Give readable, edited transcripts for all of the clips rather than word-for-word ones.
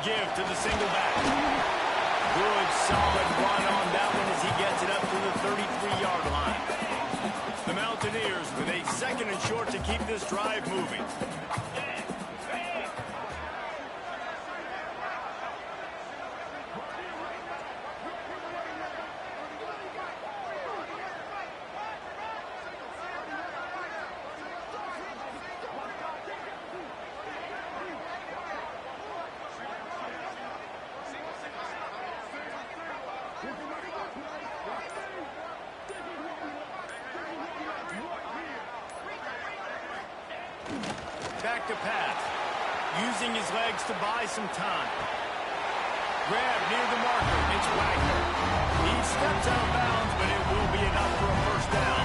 give to the single back. Good, solid run on that one as he gets it up to the 33-yard line. The Mountaineers with a second and short to keep this drive moving. Back to pass. Using his legs to buy some time. Grab near the marker. It's Wagner. He steps out of bounds, but it will be enough for a first down.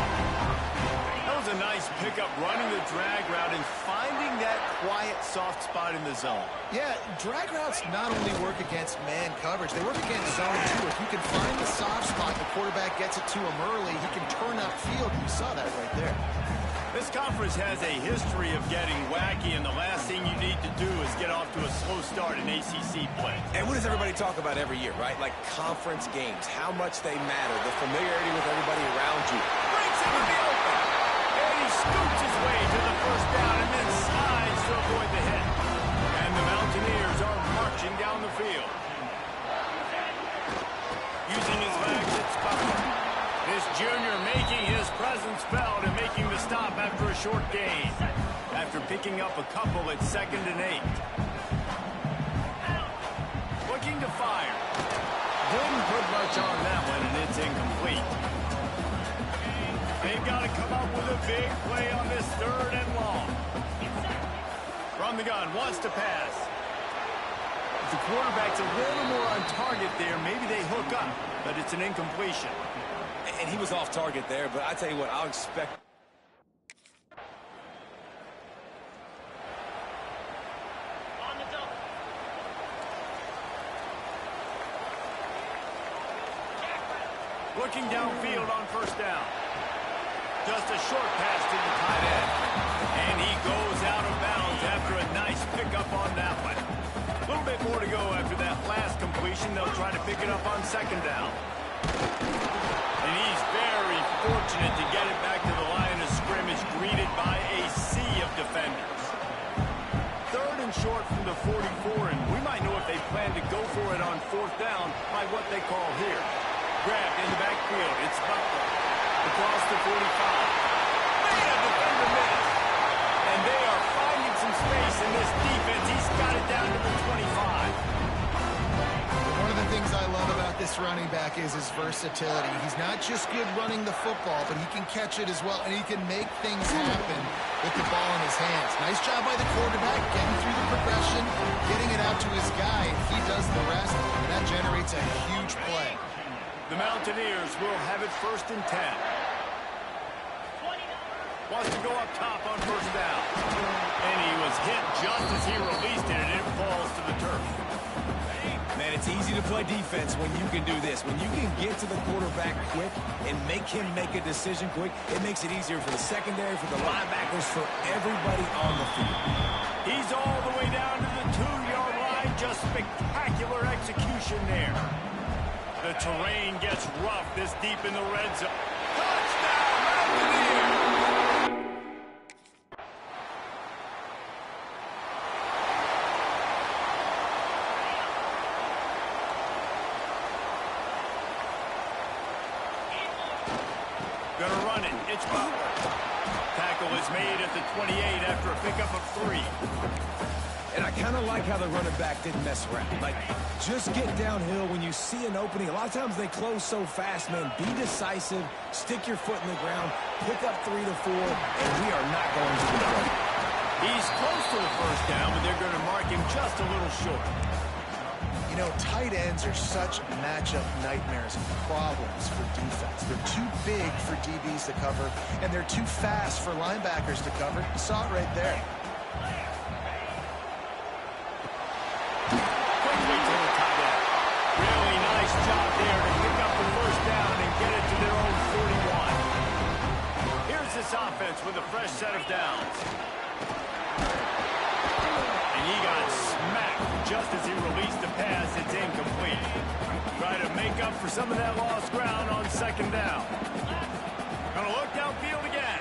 That was a nice pickup, running the drag route and finding that quiet, soft spot in the zone. Yeah, drag routes not only work against man coverage, they work against zone too. If you can find the soft spot, the quarterback gets it to him early, he can turn upfield. You saw that right there. This conference has a history of getting wacky, and the last thing you need to do is get off to a slow start in ACC play. And what does everybody talk about every year, right? Like conference games, how much they matter, the familiarity with everybody around you. Breaks into the open, and he scoots his way to the first down and then slides to avoid the hit. And the Mountaineers are marching down the field. Using his legs, it's Butler. This junior making his presence felt and making the stop after a short gain. After picking up a couple at 2nd and 8. Looking to fire. Didn't put much on that one, and it's incomplete. They've got to come up with a big play on this 3rd and long. From the gun, wants to pass. If the quarterback's a little more on target there, maybe they hook up, but it's an incompletion. And he was off target there, but I tell you what, I'll expect. Looking downfield on first down. Just a short pass to the tight end. And he goes out of bounds after a nice pickup on that one. A little bit more to go after that last completion. They'll try to pick it up on 2nd down. And he's very fortunate to get it back to the line of scrimmage, greeted by a sea of defenders. 3rd and short from the 44, and we might know if they plan to go for it on 4th down by what they call here. Grabbed in the backfield, it's Butler. Across the 45. Man, defender missed. And they are finding some space in this defense. He's got it down to the 25. One of the things I love about this running back is his versatility. He's not just good running the football, but he can catch it as well, and he can make things happen with the ball in his hands. Nice job by the quarterback, getting through the progression, getting it out to his guy, and he does the rest, and that generates a huge play. The Mountaineers will have it 1st and 10. Wants to go up top on first down. And he was hit just as he released it, and it falls to the turf. Man, it's easy to play defense when you can do this. When you can get to the quarterback quick and make him make a decision quick, it makes it easier for the secondary, for the linebackers, for everybody on the field. He's all the way down to the 2-yard line. Just spectacular execution there. The terrain gets rough this deep in the red zone. Touchdown, Mountaineers! Gonna run it. It's Butler. Tackle is made at the 28 after a pickup of 3. And I kind of like how the running back didn't mess around. Like, just get downhill when you see an opening. A lot of times they close so fast, man. Be decisive, stick your foot in the ground, pick up 3 to 4, and we are not going to the play. He's close to the first down, but they're going to mark him just a little short. You know, tight ends are such matchup nightmares and problems for defense. They're too big for DBs to cover, and they're too fast for linebackers to cover. You saw it right there. Quickly to the tight end. Really nice job there to pick up the first down and get it to their own 41. Here's this offense with a fresh set of downs. And he got smacked just as he released the pass, it's incomplete. Try to make up for some of that lost ground on second down. Gonna look downfield again.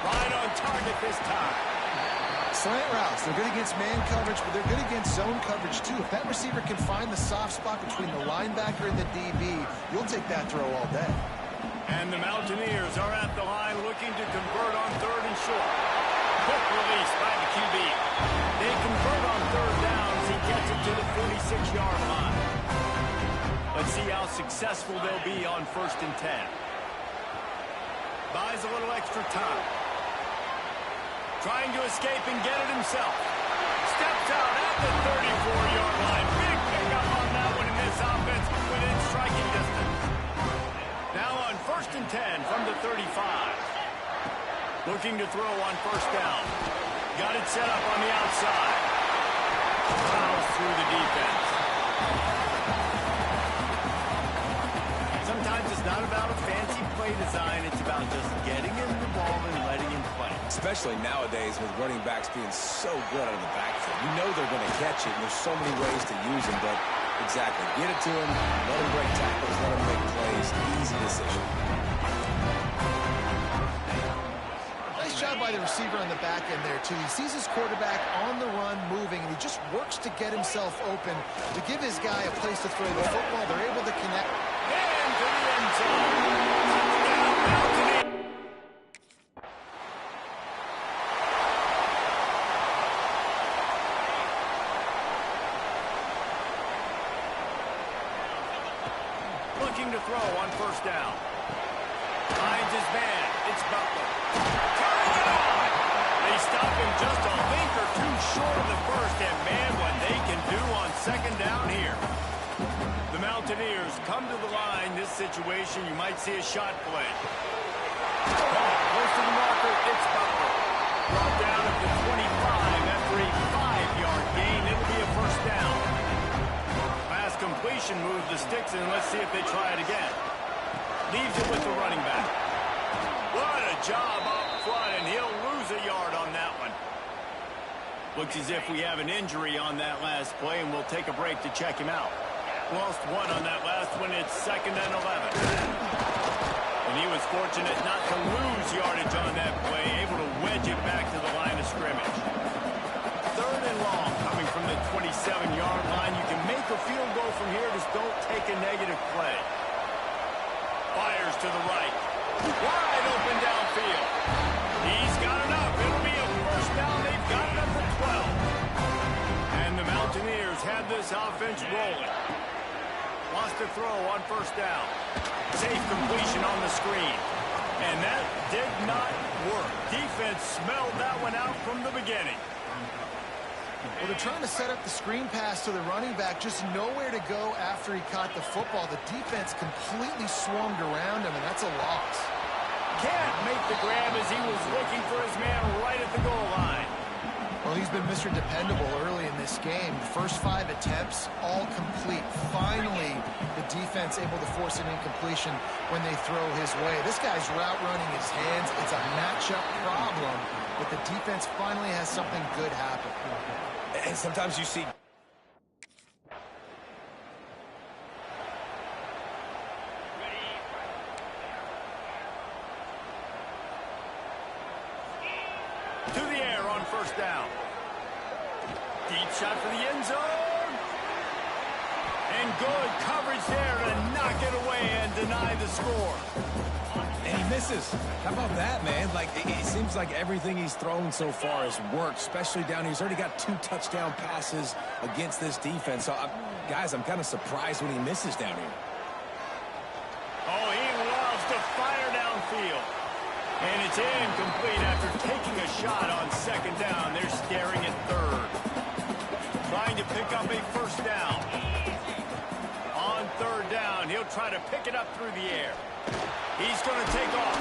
Right on target this time. Slant routes, they're good against man coverage, but they're good against zone coverage too. If that receiver can find the soft spot between the linebacker and the DB, you'll take that throw all day. And the Mountaineers are at the line looking to convert on third and short. Quick release by the QB. They convert on third down as he gets it to the 46-yard line. Let's see how successful they'll be on 1st and 10. Buys a little extra time. Trying to escape and get it himself. Steps out at the 34-yard line. Big pickup on that one in this offense within striking distance. Now on 1st and 10 from the 35. Looking to throw on 1st down. Got it set up on the outside. Plows through the defense. Sometimes it's not about a fancy play design. It's about just getting him the ball and letting him play. Especially nowadays with running backs being so good out of the backfield. You know they're going to catch it, and there's so many ways to use them, but exactly. Get it to him, let him break tackles, let him make plays. Easy decision. Nice job by the receiver on the back end there, too. He sees his quarterback on the run moving, and he just works to get himself open to give his guy a place to throw the football. They're able to connect. And to the end zone. Touchdown, Mountaineers. Looking to throw on 1st down. Finds his man. It's Butler. Turning it on. They stop him just a link or two short of the first, and man, what they can do on 2nd down here. The Mountaineers come to the line. This situation, you might see a shot play. Close to the marker, it's Butler. Brought down at the 25 after a 5-yard gain. It'll be a 1st down. Pass completion moves the sticks, and let's see if they try it again. Leaves it with the running back. What a job up front, and he'll lose a yard on that one. Looks as if we have an injury on that last play, and we'll take a break to check him out. Lost one on that last one. It's 2nd and 11. And he was fortunate not to lose yardage on that play, able to wedge it back to the line of scrimmage. 3rd and long, coming from the 27-yard line. You can make a field goal from here, just don't take a negative play. Fires to the right. Wide open downfield. He's got enough. It'll be a 1st down. They've got it up to 12. And the Mountaineers have this offense rolling. Wants to throw on 1st down. Safe completion on the screen. And that did not work. Defense smelled that one out from the beginning. Well, they're trying to set up the screen pass to the running back, just nowhere to go after he caught the football. The defense completely swarmed around him, and that's a loss. Can't make the grab as he was looking for his man right at the goal line. Well, he's been Mr. Dependable early in this game. The first 5 attempts, all complete. Finally, the defense able to force an incompletion when they throw his way. This guy's route running his hands. It's a matchup problem, but the defense finally has something good happen. And sometimes you see... To the air on 1st down. Deep shot for the end zone. And good coverage there to knock it away and deny the score. And he misses. How about that, man? Like, it seems like everything he's thrown so far has worked, especially down here. He's already got 2 touchdown passes against this defense. So, guys, I'm kind of surprised when he misses down here. Oh, he loves to fire downfield. And it's incomplete after taking a shot on 2nd down. They're staring at 3rd. Trying to pick up a 1st down. On 3rd down, he'll try to pick it up through the air. He's going to take off.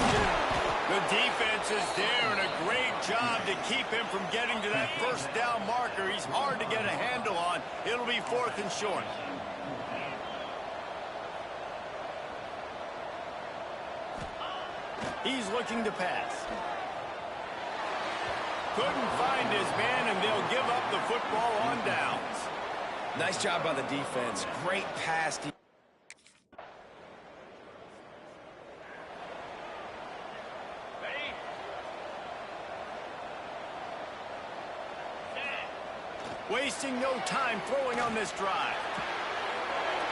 The defense is there, and a great job to keep him from getting to that 1st down marker. He's hard to get a handle on. It'll be 4th and short. He's looking to pass. Couldn't find his man, and they'll give up the football on downs. Nice job by the defense. Great pass. Wasting no time throwing on this drive.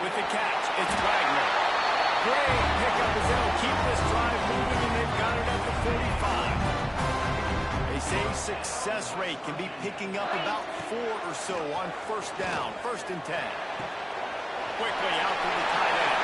With the catch, it's Wagner. Great pickup as they'll keep this drive moving, and they've got it at the 45. They say success rate can be picking up about 4 or so on first down, 1st and 10. Quickly out to the tight end.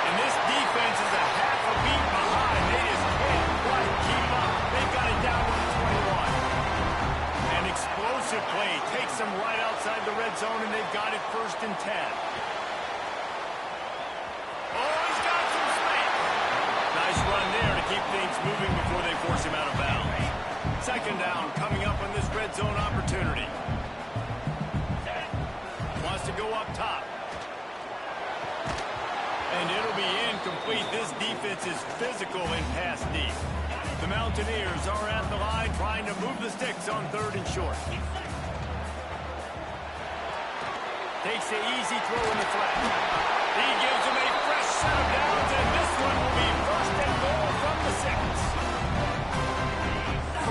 And this defense is a half a beat behind. They just can't quite keep up. They've got it down to the 21. An explosive play takes them right outside the red zone, and they've got it 1st and 10. Oh, he's got some space. Nice run there to keep things moving before they force him out of bounds. 2nd down coming up on this red zone opportunity. Wants to go up top. And it'll be incomplete. This defense is physical in pass deep. The Mountaineers are at the line trying to move the sticks on 3rd and short. Takes the easy throw in the flat. He gives him a fresh set of downs, and this one will be 1st and goal from the 6.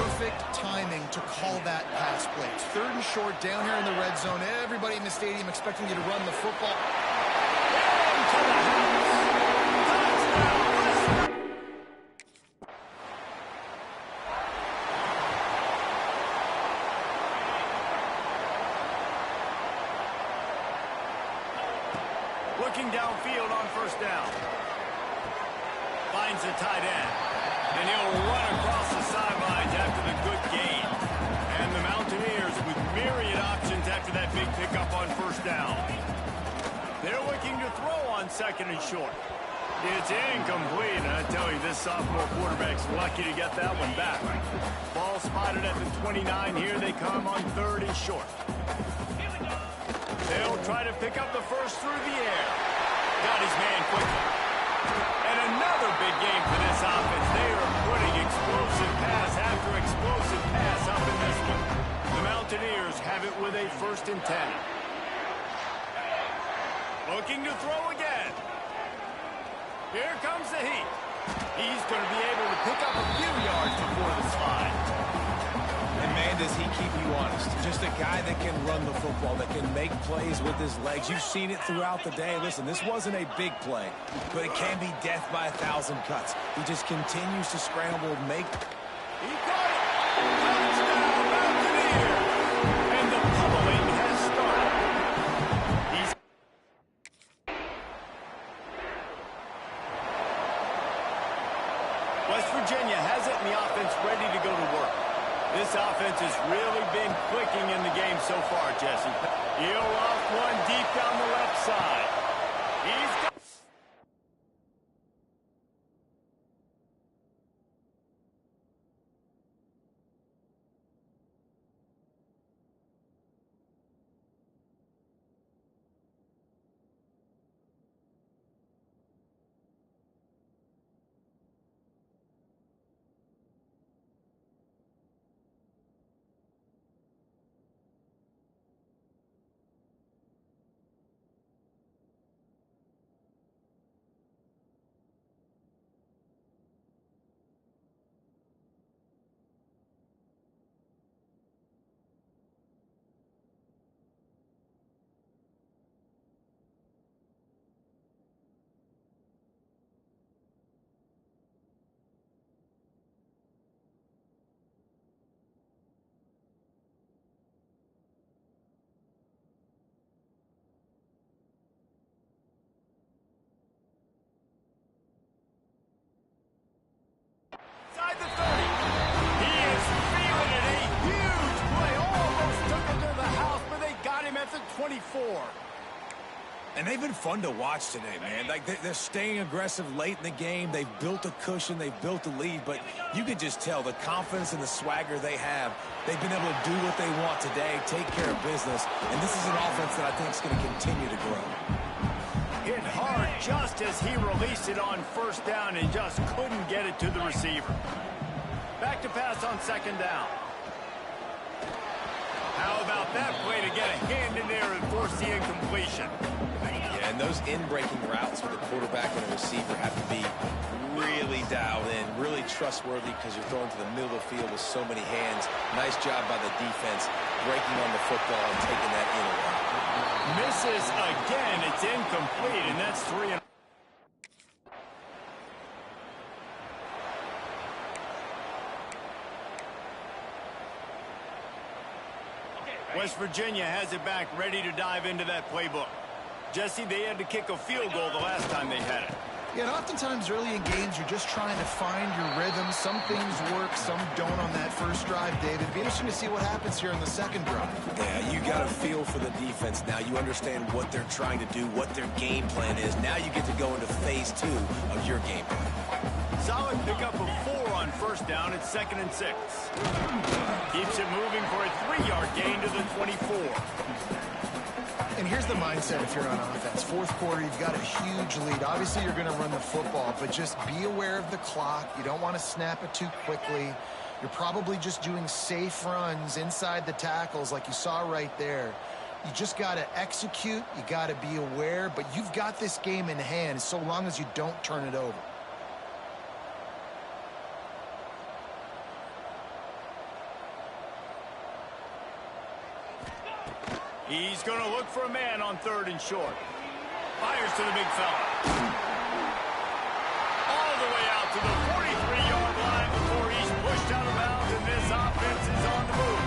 Perfect timing to call that pass play. It's 3rd and short down here in the red zone. Everybody in the stadium expecting you to run the football. Into the house. Touchdown. Looking downfield on 1st down. Finds the tight end. And he'll run across the sidelines after the good gain. And the Mountaineers with myriad options after that big pickup on 1st down. They're looking to throw on 2nd and short. It's incomplete. I tell you, this sophomore quarterback's lucky to get that one back. Ball spotted at the 29. Here they come on 3rd and short. They'll try to pick up the first through the air. Got his man quickly. And another big game for this offense. They are putting explosive pass after explosive pass up in this one. The Mountaineers have it with a 1st and 10. Looking to throw again. Here comes the heat. He's going to be able to pick up a few yards before the slide. And man, does he keep you honest. Just a guy that can run the football, that can make plays with his legs. You've seen it throughout the day. Listen, this wasn't a big play, but it can be death by 1,000 cuts. He just continues to scramble, make... He got it! Touchdown, Mountaineers! And the pummeling has started. He's... West Virginia has it, and the offense ready to go to work. This offense has really been clicking in the game so far, Jesse. He'll off one deep down the left side. He's got... Inside the 30. He is feeling it. A huge play. Almost took him to the house, but they got him at the 24. And they've been fun to watch today, man. Like, they're staying aggressive late in the game. They've built a cushion. They've built a lead. But you can just tell the confidence and the swagger they have. They've been able to do what they want today, take care of business. And this is an offense that I think is going to continue to grow. Hit hard just as he released it on 1st down and just couldn't get it to the receiver. Back to pass on second down. How about that play to get a hand in there and force the incompletion? Yeah, and those in-breaking routes with the quarterback and the receiver have to be really dialed in, really trustworthy because you're throwing to the middle of the field with so many hands. Nice job by the defense breaking on the football and taking that in away. Misses again. It's incomplete, and that's 3. West Virginia has it back, ready to dive into that playbook. Jesse, they had to kick a field goal the last time they had it. Yeah, and oftentimes early in games, you're just trying to find your rhythm. Some things work, some don't on that first drive, David. It'd be interesting to see what happens here in the second drive. Yeah, you got a feel for the defense now. You understand what they're trying to do, what their game plan is. Now you get to go into phase 2 of your game plan. Solid pickup of 4 on first down. It's 2nd and 6. Keeps it moving for a 3-yard gain to the 24. And here's the mindset if you're on offense. Fourth quarter, you've got a huge lead. Obviously, you're going to run the football, but just be aware of the clock. You don't want to snap it too quickly. You're probably just doing safe runs inside the tackles like you saw right there. You just got to execute. You got to be aware, but you've got this game in hand so long as you don't turn it over. He's going to look for a man on 3rd and short. Fires to the big fella. All the way out to the 43-yard line before he's pushed out of bounds, and this offense is on the move.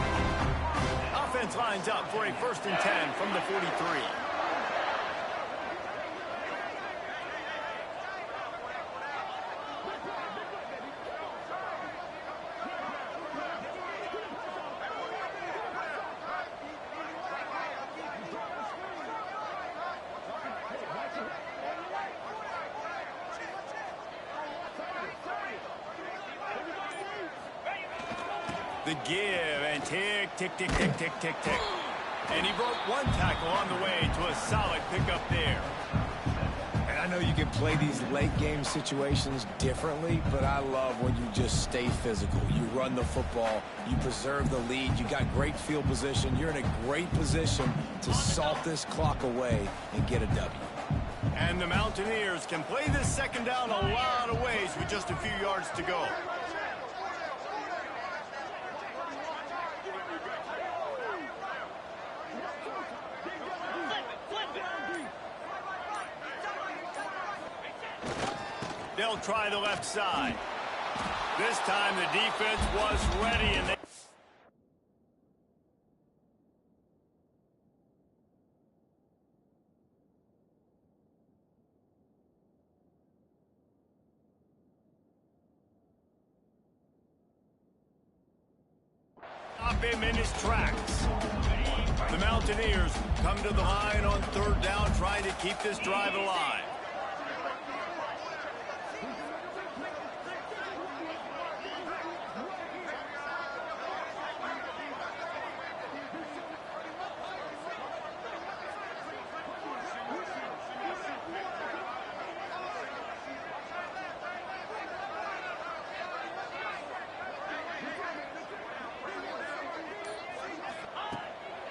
Offense lines up for a 1st and 10 from the 43. The give, and tick, tick, tick, tick, tick, tick, tick. And he broke 1 tackle on the way to a solid pickup there. And I know you can play these late game situations differently, but I love when you just stay physical. You run the football, you preserve the lead, you got great field position. You're in a great position to salt this clock away and get a W. And the Mountaineers can play this second down a lot of ways with just a few yards to go. They'll try the left side. This time the defense was ready, and they... Stop him in his tracks. The Mountaineers come to the line on 3rd down, trying to keep this drive alive.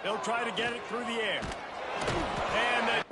They'll try to get it through the air. And the...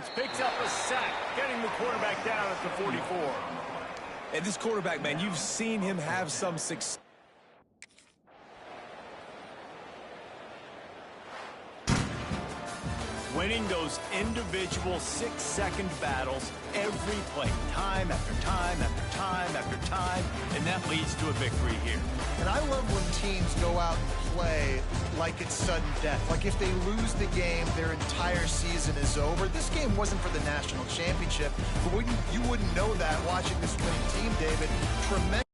yards, picks up a sack, getting the quarterback down at the 44. And this quarterback, man, you've seen him have some success. Winning those individual 6-second battles every play, time after time after time after time, and that leads to a victory here. And I love when teams go out and play like it's sudden death. Like if they lose the game, their entire season is over. This game wasn't for the national championship, but you wouldn't know that watching this winning team, David. Tremendous.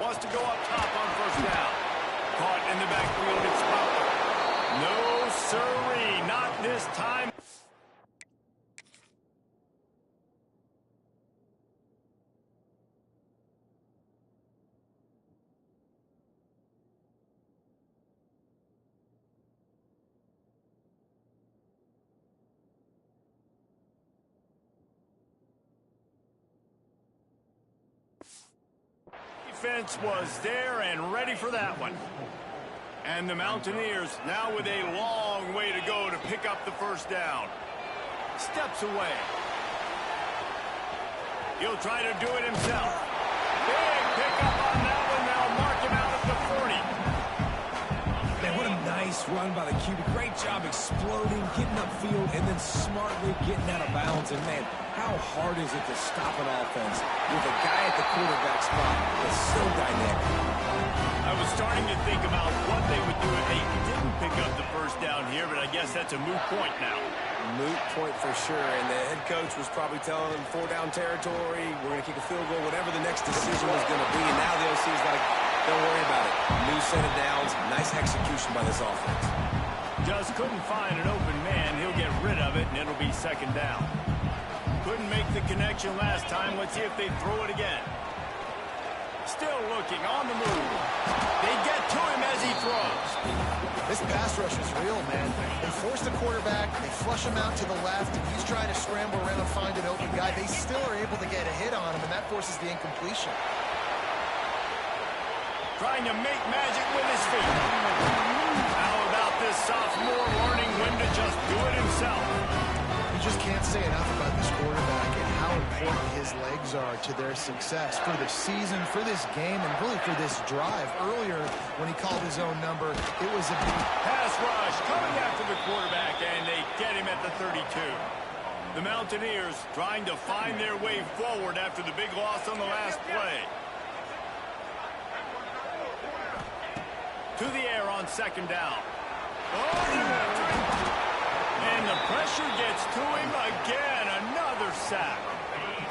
Wants to go up top on first down. Caught in the backfield. It's Butler. No, sirree, not this time. Defense was there and ready for that one. And the Mountaineers now with a long way to go to pick up the first down. Steps away. He'll try to do it himself. Big pickup on that one. They'll mark him out at the 40. Man, what a nice run by the QB. Great job exploding, getting upfield, and then smartly getting out of bounds. And, man, how hard is it to stop an offense with a guy at the quarterback spot that's so dynamic? I was starting to think about what they would do if they didn't pick up the first down here, but I guess that's a moot point now. Moot point for sure, and the head coach was probably telling them 4-down territory, we're going to kick a field goal, whatever the next decision was going to be, and now the OC is like, don't worry about it. New set of downs, nice execution by this offense. Just couldn't find an open man. He'll get rid of it, and it'll be second down. Couldn't make the connection last time. Let's see if they throw it again. Still looking, on the move. They get to him as he throws. This pass rush is real, man. They force the quarterback, they flush him out to the left, and he's trying to scramble around and find an open guy. They still are able to get a hit on him, and that forces the incompletion. Trying to make magic with his feet. How about this sophomore learning when to just do it himself? You just can't say enough about this quarterback and how important his legs are to their success for the season, for this game, and really for this drive. Earlier, when he called his own number, it was a big pass rush coming after the quarterback, and they get him at the 32. The Mountaineers trying to find their way forward after the big loss on the last play. To the air on second down. And the pressure gets to him again. Another sack.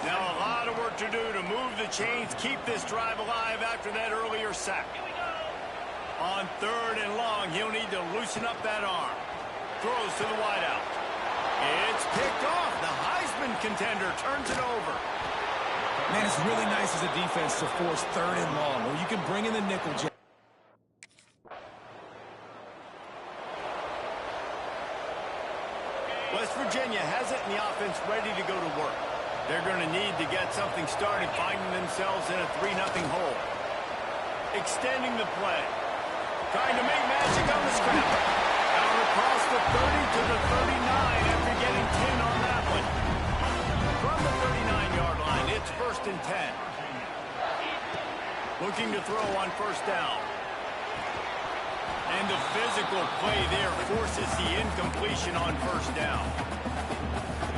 Now a lot of work to do to move the chains, keep this drive alive after that earlier sack. On third and long, he'll need to loosen up that arm. Throws to the wideout. It's picked off. The Heisman contender turns it over. Man, it's really nice as a defense to force third and long, where you can bring in the nickel jab. West Virginia has it and the offense ready to go to work. They're going to need to get something started, finding themselves in a 3-0 hole. Extending the play. Trying to make magic on the scramble. Out across the 30 to the 39 after getting 10 on that one. From the 39-yard line, it's 1st and 10. Looking to throw on first down. And the physical play there forces the incompletion on first down.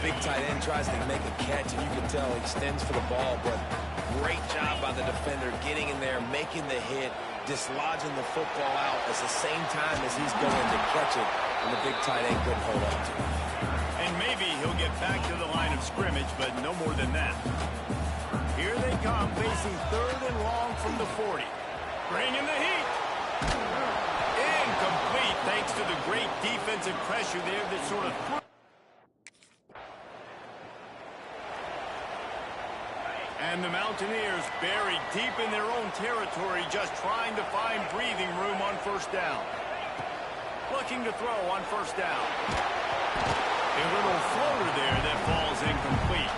Big tight end tries to make a catch, and you can tell he extends for the ball, but great job by the defender getting in there, making the hit, dislodging the football out at the same time as he's going to catch it, and the big tight end couldn't hold on to it. And maybe he'll get back to the line of scrimmage, but no more than that. Here they come, facing third and long from the 40. Bringing the heat. Incomplete, thanks to the great defensive pressure there that sort of threw. And the Mountaineers buried deep in their own territory, just trying to find breathing room on first down. Looking to throw on first down. A little floater there that falls incomplete.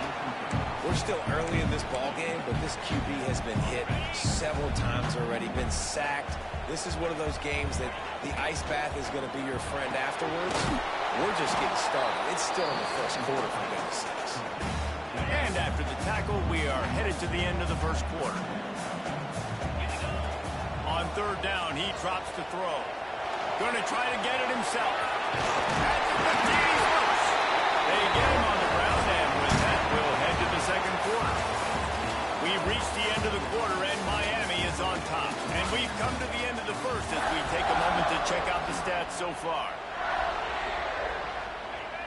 We're still early in this ball game, but this QB has been hit several times already, been sacked. This is one of those games that the ice bath is going to be your friend afterwards. We're just getting started. It's still in the first quarter, for goodness sakes. And after the tackle, we are headed to the end of the first quarter. On third down, he drops to throw. Going to try to get it himself. At the 15, he's loose. They get him on the ground, and with that, we'll head to the second quarter. We've reached the end of the quarter, and Miami is on top. And we've come to the end of the first as we take a moment to check out the stats so far.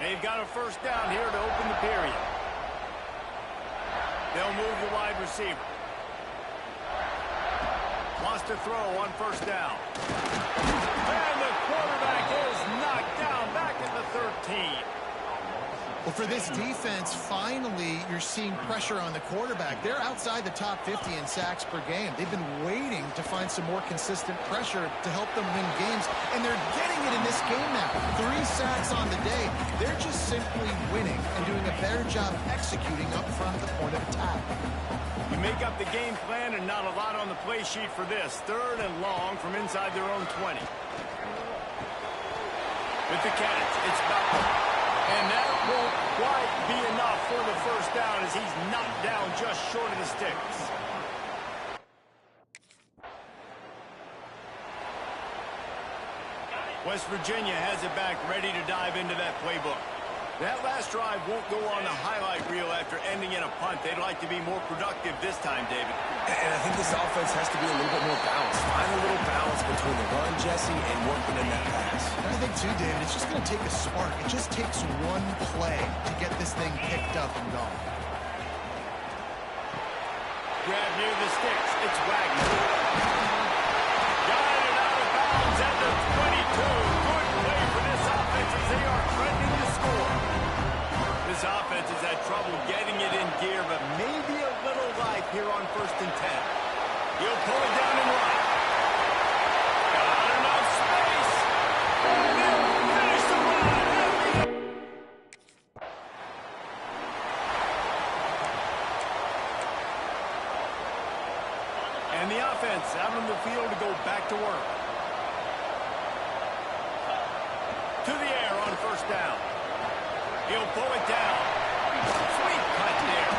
They've got a first down here to open the period. They'll move the wide receiver. to throw on first down. And the quarterback is knocked down back at the 13. Well, for this defense, finally, you're seeing pressure on the quarterback. They're outside the top 50 in sacks per game. They've been waiting to find some more consistent pressure to help them win games, and they're getting it in this game now. 3 sacks on the day. They're just simply winning and doing a better job executing up front at the point of attack. You make up the game plan and not a lot on the play sheet for this. 3rd and long from inside their own 20. With the catch, it's Bauer. And that won't quite be enough for the first down as he's knocked down just short of the sticks. West Virginia has it back ready to dive into that playbook. That last drive won't go on the highlight reel after ending in a punt. They'd like to be more productive this time, David. And I think this offense has to be a little bit more balanced. Find a little balance between the run, Jesse, and working in that pass. And I think, too, David, it's just going to take a spark. It just takes one play to get this thing picked up and going. Grab near the sticks. It's Wagner. Got it out of bounds at the 22. Good play for this offense as they are threatening to score. This offense has had trouble getting it in gear, but maybe a little life here on 1st and 10. He'll pull it down and run. Got enough space. And he'll finish the run. And the offense out on the field to go back to work. To the air on first down. He'll pull it down. Sweet cut there.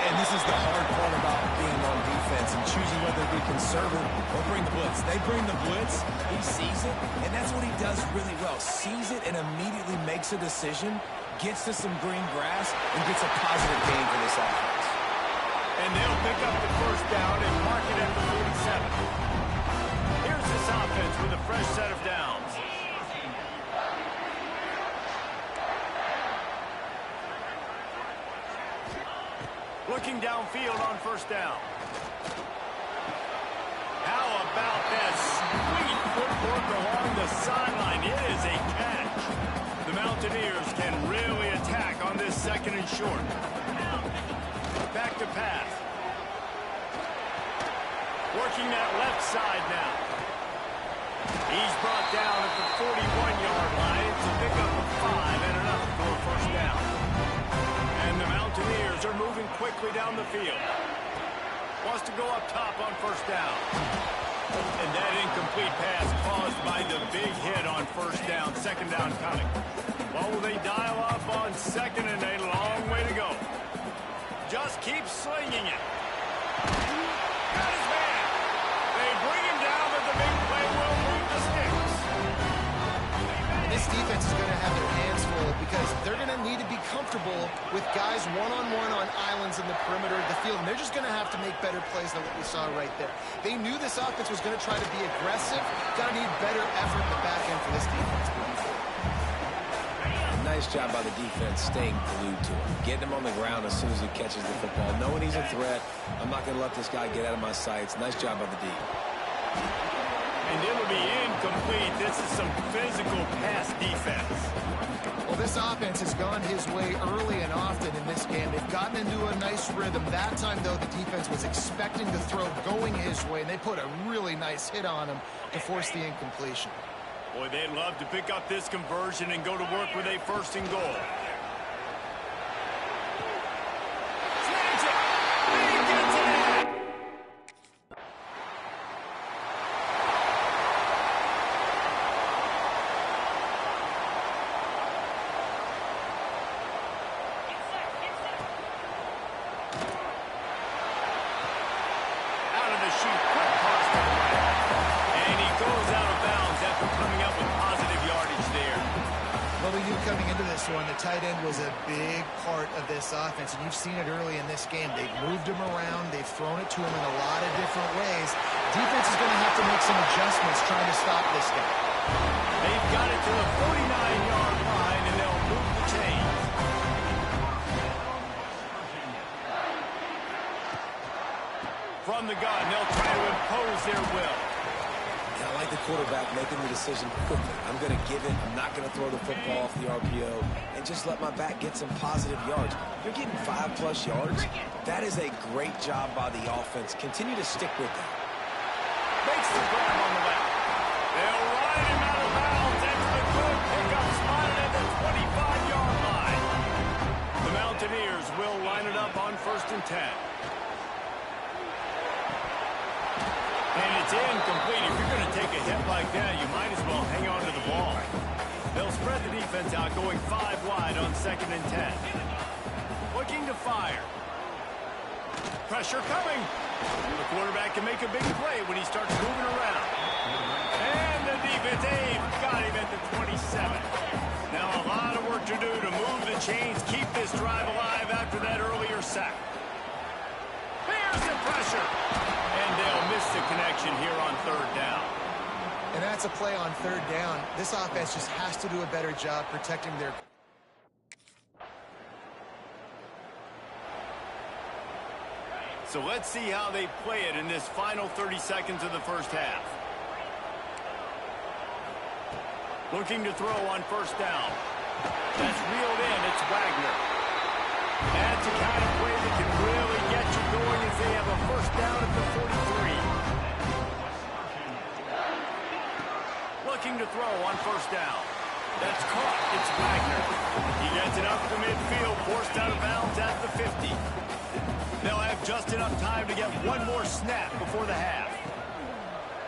And this is the hard part about being on defense and choosing whether to be conservative or bring the blitz. They bring the blitz, he sees it, and that's what he does really well. Sees it and immediately makes a decision, gets to some green grass, and gets a positive gain for this offense. And they'll pick up the first down and mark it at the 47. Here's this offense with a fresh set of downs. Looking downfield on first down. How about that sweet footwork along the sideline? It is a catch. The Mountaineers can really attack on this 2nd and short. Back to pass. Working that left side now. He's brought down at the 41-yard line to pick up a 5 and enough for a first down. And the Mountaineers are moving quickly down the field. Wants to go up top on first down. And that incomplete pass caused by the big hit on first down. 2nd down coming. Well, will they dial up on 2nd and a long way to go? Just keep slinging it. Got his man. They bring him down, but the big play will move the sticks. This defense is going to have their hands full because they're going to need to be comfortable with guys one-on-one on islands in the perimeter of the field, and they're just going to have to make better plays than what we saw right there. They knew this offense was going to try to be aggressive. Got to need better effort in the back end for this defense. Nice job by the defense staying glued to him, getting him on the ground as soon as he catches the football, knowing he's a threat. I'm not going to let this guy get out of my sights. Nice job by the D. And it'll be incomplete. This is some physical pass defense. Well, this offense has gone his way early and often in this game. They've gotten into a nice rhythm. That time, though, the defense was expecting the throw going his way, and they put a really nice hit on him to force the incompletion. Boy, they'd love to pick up this conversion and go to work with a 1st and goal. Snags it! And he gets it! Out of the chute, quick pass to the right. And he goes out of bounds after coming up with positive yardage there. Well, we knew coming into this one, the tight end was a big part of this offense, and you've seen it early in this game. They've moved him around. They've thrown it to him in a lot of different ways. Defense is going to have to make some adjustments trying to stop this guy. They've got it to the 49-yard line, and they'll move the chains. From the gun, they'll try to impose shows their will. And I like the quarterback making the decision quickly. I'm going to give it. I'm not going to throw the football off the RPO and just let my back get some positive yards. You're getting 5+ yards. That is a great job by the offense. Continue to stick with that. Makes the grab on the left. They'll ride him out of bounds into the good pickup spotted at the 25-yard line. The Mountaineers will line it up on 1st and 10. And it's incomplete. If you're going to take a hit like that, you might as well hang on to the ball. They'll spread the defense out, going 5 wide on 2nd and 10. Looking to fire. Pressure coming. The quarterback can make a big play when he starts moving around. And the defense, got him at the 27. Now a lot of work to do to move the chains, keep this drive alive after that earlier sack. There's the pressure. And they'll miss the connection here on 3rd down. And that's a play on 3rd down. This offense just has to do a better job protecting their... So let's see how they play it in this final 30 seconds of the 1st half. Looking to throw on 1st down. That's reeled in. It's Wagner. That's the kind of play that can really get you going as they have a 1st down at the 43. Looking to throw on 1st down. That's caught. It's Wagner. He gets it up to midfield, forced out of bounds at the 50. They'll have just enough time to get one more snap before the half.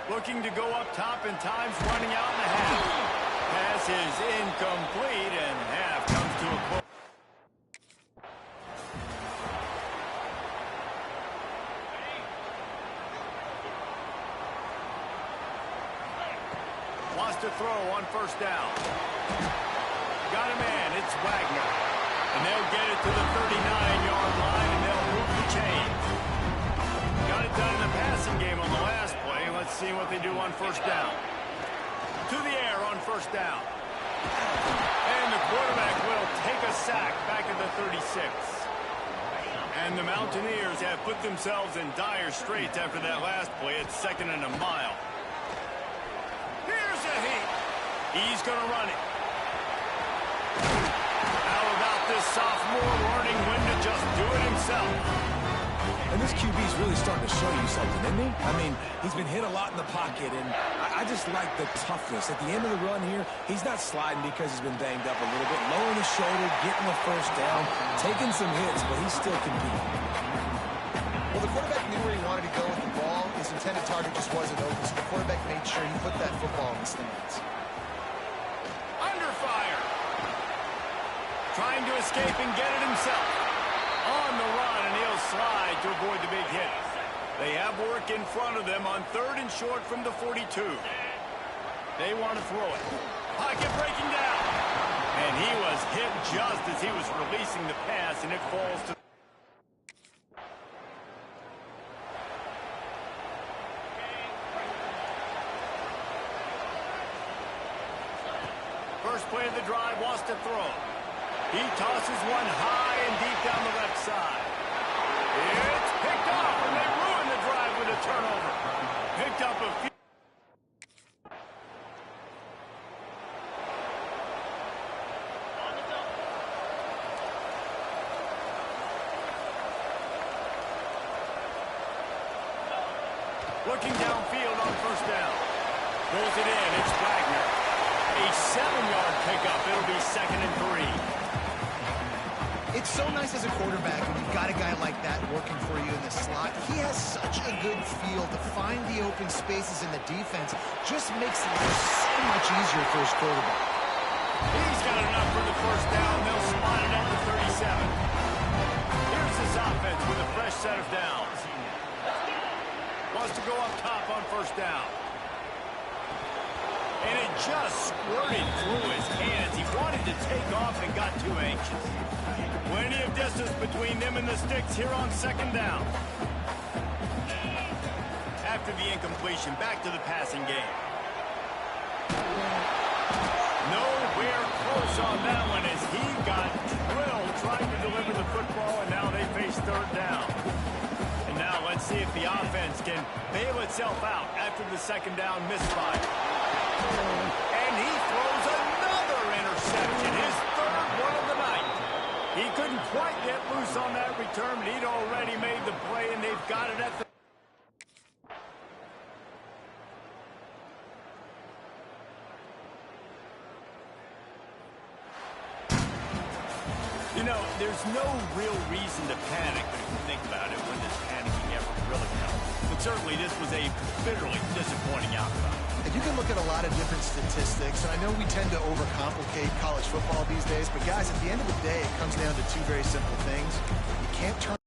Looking to go up top, and time's running out in the half. Pass is incomplete, and half comes to a close. Wants to throw on 1st down. Got a man. It's Wagner. And they'll get it to the 39-yard line, and they'll move the chains. Got it done in the passing game on the last play. Let's see what they do on 1st down. To the air on 1st down. And the quarterback will take a sack back at the 36. And the Mountaineers have put themselves in dire straits after that last play. It's 2nd and a mile. Here's a heat. He's going to run it. How about this sophomore learning when to just do it himself? And this QB's really starting to show you something, isn't he? I mean, he's been hit a lot in the pocket, and I just like the toughness. At the end of the run here, he's not sliding because he's been banged up a little bit. Lowering his shoulder, getting the 1st down, taking some hits, but he still competing. Well, the quarterback knew where he wanted to go with the ball. His intended target just wasn't open, so the quarterback made sure he put that football in the stands. Under fire. Trying to escape and get it himself. On the run, and he'll slide to avoid the big hit. They have work in front of them on 3rd and short from the 42. They want to throw it. Pocket breaking down. And he was hit just as he was releasing the pass, and it falls to... First play of the drive, wants to throw. He tosses one high and deep down the left side. It's picked off, and they ruin the drive with a turnover. Picked up a few. Looking downfield on 1st down. Throws it in. It's Wagner. A 7-yard pickup. It'll be 2nd and 3. It's so nice as a quarterback when you've got a guy like that working for you in the slot. He has such a good feel to find the open spaces in the defense. Just makes life so much easier for his quarterback. He's got enough for the 1st down. They'll spot it at the 37. Here's this offense with a fresh set of downs. Wants to go up top on 1st down. And it just squirted through his hands. He wanted to take off and got too anxious. Plenty of distance between them and the sticks here on 2nd down. After the incompletion, back to the passing game. Nowhere close on that one as he got drilled trying to deliver the football, and now they face 3rd down. And now let's see if the offense can bail itself out after the second down misfire. And he throws another interception, his third one of the night. He couldn't quite get loose on that return, but he'd already made the play, and they've got it at the... You know, there's no real reason to panic if you think about it when this panicking ever really helps. But certainly this was a bitterly disappointing outcome. And you can look at a lot of different statistics, and I know we tend to overcomplicate college football these days, but guys, at the end of the day, it comes down to two very simple things. You can't turn